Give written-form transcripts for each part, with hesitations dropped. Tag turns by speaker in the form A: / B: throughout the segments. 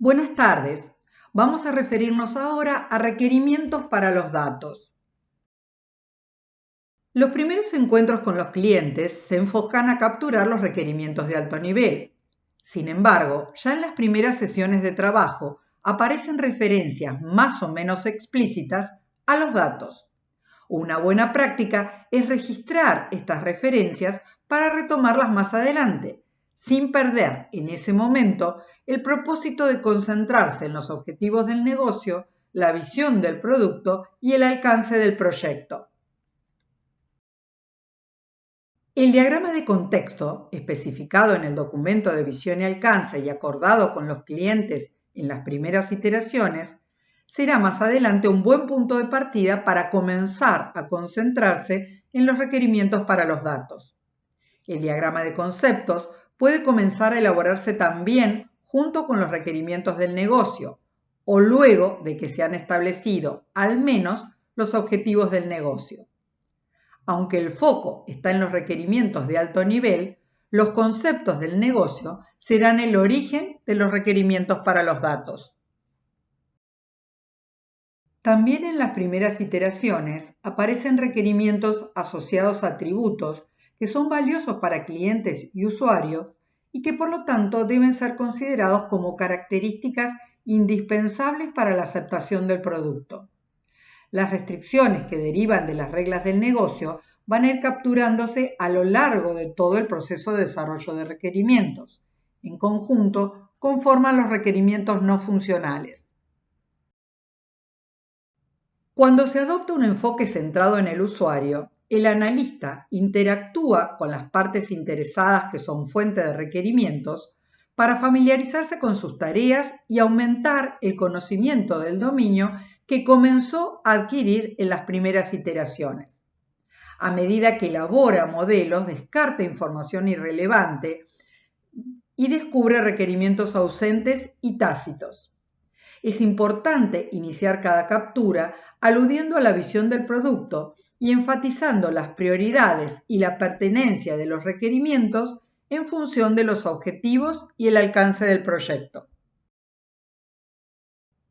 A: Buenas tardes. Vamos a referirnos ahora a requerimientos para los datos. Los primeros encuentros con los clientes se enfocan a capturar los requerimientos de alto nivel. Sin embargo, ya en las primeras sesiones de trabajo aparecen referencias más o menos explícitas a los datos. Una buena práctica es registrar estas referencias para retomarlas más adelante, sin perder en ese momento el propósito de concentrarse en los objetivos del negocio, la visión del producto y el alcance del proyecto. El diagrama de contexto, especificado en el documento de visión y alcance y acordado con los clientes en las primeras iteraciones, será más adelante un buen punto de partida para comenzar a concentrarse en los requerimientos para los datos. El diagrama de conceptos puede comenzar a elaborarse también junto con los requerimientos del negocio o luego de que se han establecido al menos los objetivos del negocio. Aunque el foco está en los requerimientos de alto nivel, los conceptos del negocio serán el origen de los requerimientos para los datos. También en las primeras iteraciones aparecen requerimientos asociados a atributos que son valiosos para clientes y usuarios y que por lo tanto deben ser considerados como características indispensables para la aceptación del producto. Las restricciones que derivan de las reglas del negocio van a ir capturándose a lo largo de todo el proceso de desarrollo de requerimientos. En conjunto, conforman los requerimientos no funcionales. Cuando se adopta un enfoque centrado en el usuario, el analista interactúa con las partes interesadas que son fuente de requerimientos para familiarizarse con sus tareas y aumentar el conocimiento del dominio que comenzó a adquirir en las primeras iteraciones. A medida que elabora modelos, descarta información irrelevante y descubre requerimientos ausentes y tácitos. Es importante iniciar cada captura aludiendo a la visión del producto y enfatizando las prioridades y la pertenencia de los requerimientos en función de los objetivos y el alcance del proyecto.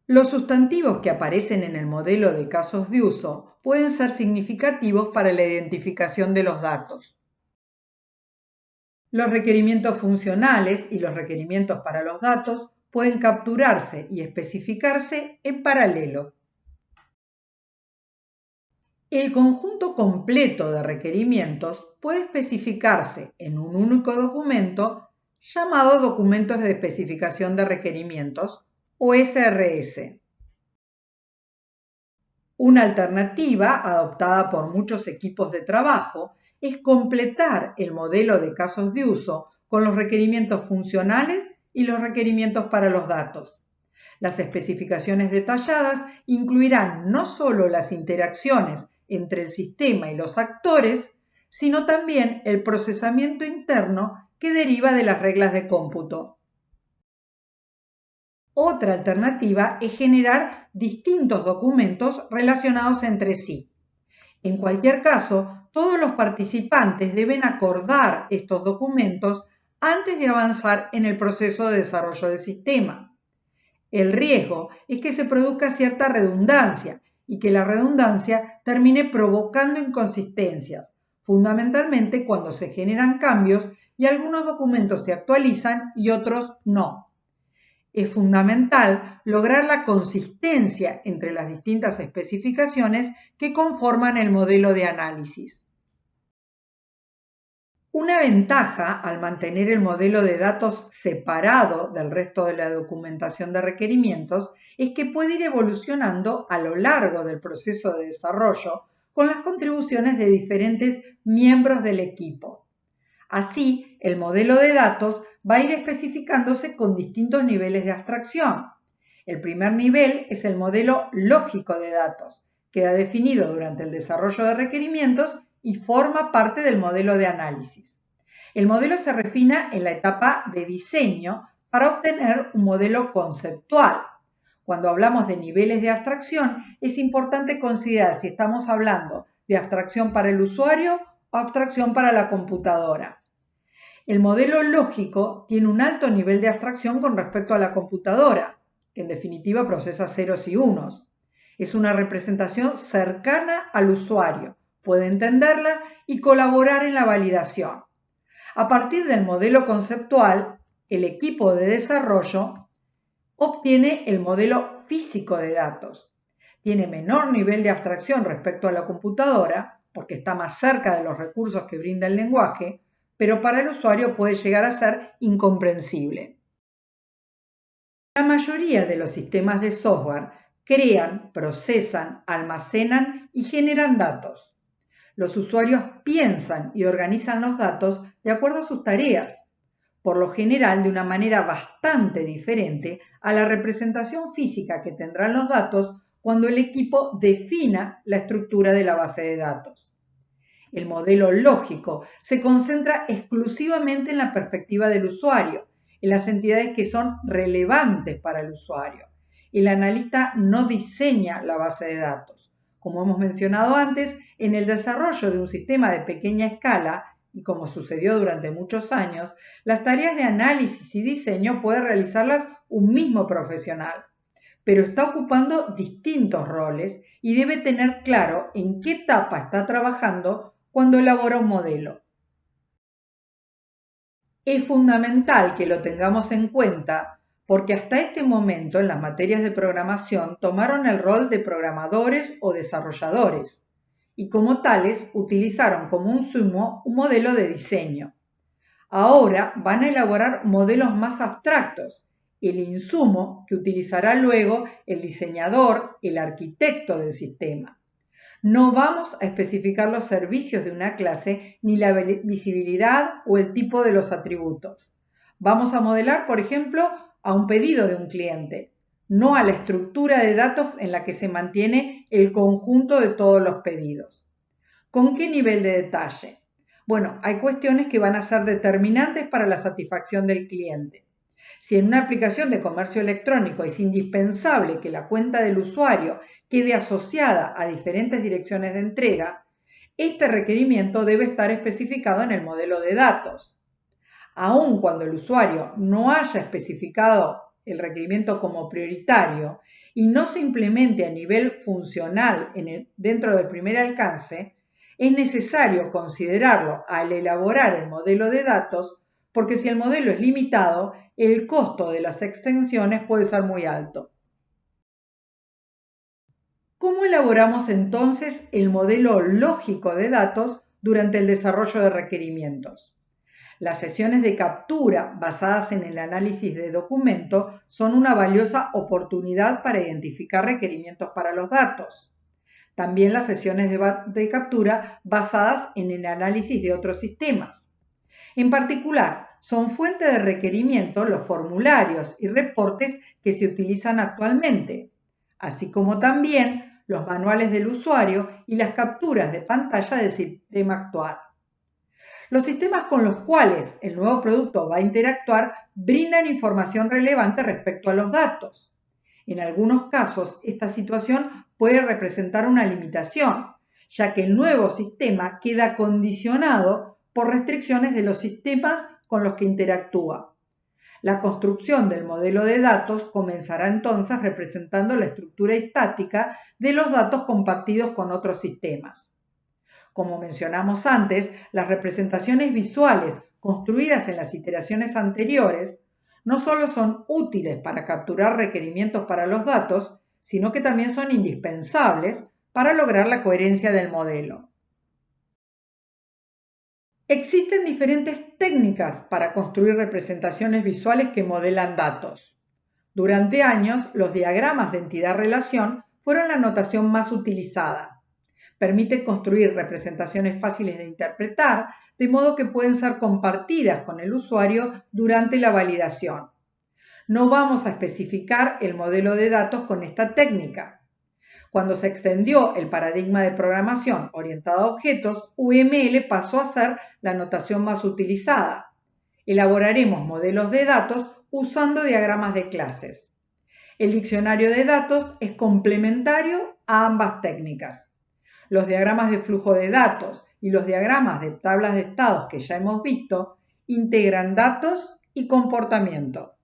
A: Los sustantivos que aparecen en el modelo de casos de uso pueden ser significativos para la identificación de los datos. Los requerimientos funcionales y los requerimientos para los datos pueden capturarse y especificarse en paralelo. El conjunto completo de requerimientos puede especificarse en un único documento llamado Documentos de Especificación de Requerimientos o SRS. Una alternativa adoptada por muchos equipos de trabajo es completar el modelo de casos de uso con los requerimientos funcionales y los requerimientos para los datos. Las especificaciones detalladas incluirán no solo las interacciones entre el sistema y los actores, sino también el procesamiento interno que deriva de las reglas de cómputo. Otra alternativa es generar distintos documentos relacionados entre sí. En cualquier caso, todos los participantes deben acordar estos documentos antes de avanzar en el proceso de desarrollo del sistema. El riesgo es que se produzca cierta redundancia y que la redundancia termine provocando inconsistencias, fundamentalmente cuando se generan cambios y algunos documentos se actualizan y otros no. Es fundamental lograr la consistencia entre las distintas especificaciones que conforman el modelo de análisis. Una ventaja al mantener el modelo de datos separado del resto de la documentación de requerimientos es que puede ir evolucionando a lo largo del proceso de desarrollo con las contribuciones de diferentes miembros del equipo. Así, el modelo de datos va a ir especificándose con distintos niveles de abstracción. El primer nivel es el modelo lógico de datos. Queda definido durante el desarrollo de requerimientos y forma parte del modelo de análisis. El modelo se refina en la etapa de diseño para obtener un modelo conceptual. Cuando hablamos de niveles de abstracción, es importante considerar si estamos hablando de abstracción para el usuario o abstracción para la computadora. El modelo lógico tiene un alto nivel de abstracción con respecto a la computadora, que en definitiva procesa ceros y unos. Es una representación cercana al usuario, puede entenderla y colaborar en la validación. A partir del modelo conceptual, el equipo de desarrollo obtiene el modelo físico de datos. Tiene menor nivel de abstracción respecto a la computadora, porque está más cerca de los recursos que brinda el lenguaje, pero para el usuario puede llegar a ser incomprensible. La mayoría de los sistemas de software crean, procesan, almacenan y generan datos. Los usuarios piensan y organizan los datos de acuerdo a sus tareas, por lo general de una manera bastante diferente a la representación física que tendrán los datos cuando el equipo defina la estructura de la base de datos. El modelo lógico se concentra exclusivamente en la perspectiva del usuario, en las entidades que son relevantes para el usuario. El analista no diseña la base de datos. Como hemos mencionado antes, en el desarrollo de un sistema de pequeña escala, y como sucedió durante muchos años, las tareas de análisis y diseño puede realizarlas un mismo profesional, pero está ocupando distintos roles y debe tener claro en qué etapa está trabajando cuando elabora un modelo. Es fundamental que lo tengamos en cuenta porque hasta este momento en las materias de programación tomaron el rol de programadores o desarrolladores y como tales utilizaron como un sumo un modelo de diseño. Ahora van a elaborar modelos más abstractos, el insumo que utilizará luego el diseñador, el arquitecto del sistema. No vamos a especificar los servicios de una clase ni la visibilidad o el tipo de los atributos. Vamos a modelar, por ejemplo, a un pedido de un cliente, no a la estructura de datos en la que se mantiene el conjunto de todos los pedidos. ¿Con qué nivel de detalle? Bueno, hay cuestiones que van a ser determinantes para la satisfacción del cliente. Si en una aplicación de comercio electrónico es indispensable que la cuenta del usuario quede asociada a diferentes direcciones de entrega, este requerimiento debe estar especificado en el modelo de datos. Aun cuando el usuario no haya especificado el requerimiento como prioritario y no se implemente a nivel funcional dentro del primer alcance, es necesario considerarlo al elaborar el modelo de datos porque si el modelo es limitado, el costo de las extensiones puede ser muy alto. ¿Cómo elaboramos entonces el modelo lógico de datos durante el desarrollo de requerimientos? Las sesiones de captura basadas en el análisis de documento son una valiosa oportunidad para identificar requerimientos para los datos. También las sesiones de captura basadas en el análisis de otros sistemas. En particular, son fuente de requerimiento los formularios y reportes que se utilizan actualmente, así como también los manuales del usuario y las capturas de pantalla del sistema actual. Los sistemas con los cuales el nuevo producto va a interactuar brindan información relevante respecto a los datos. En algunos casos, esta situación puede representar una limitación, ya que el nuevo sistema queda condicionado por restricciones de los sistemas con los que interactúa. La construcción del modelo de datos comenzará entonces representando la estructura estática de los datos compartidos con otros sistemas. Como mencionamos antes, las representaciones visuales construidas en las iteraciones anteriores no solo son útiles para capturar requerimientos para los datos, sino que también son indispensables para lograr la coherencia del modelo. Existen diferentes técnicas para construir representaciones visuales que modelan datos. Durante años, los diagramas de entidad-relación fueron la notación más utilizada. Permite construir representaciones fáciles de interpretar, de modo que pueden ser compartidas con el usuario durante la validación. No vamos a especificar el modelo de datos con esta técnica. Cuando se extendió el paradigma de programación orientada a objetos, UML pasó a ser la notación más utilizada. Elaboraremos modelos de datos usando diagramas de clases. El diccionario de datos es complementario a ambas técnicas. Los diagramas de flujo de datos y los diagramas de tablas de estados que ya hemos visto integran datos y comportamiento.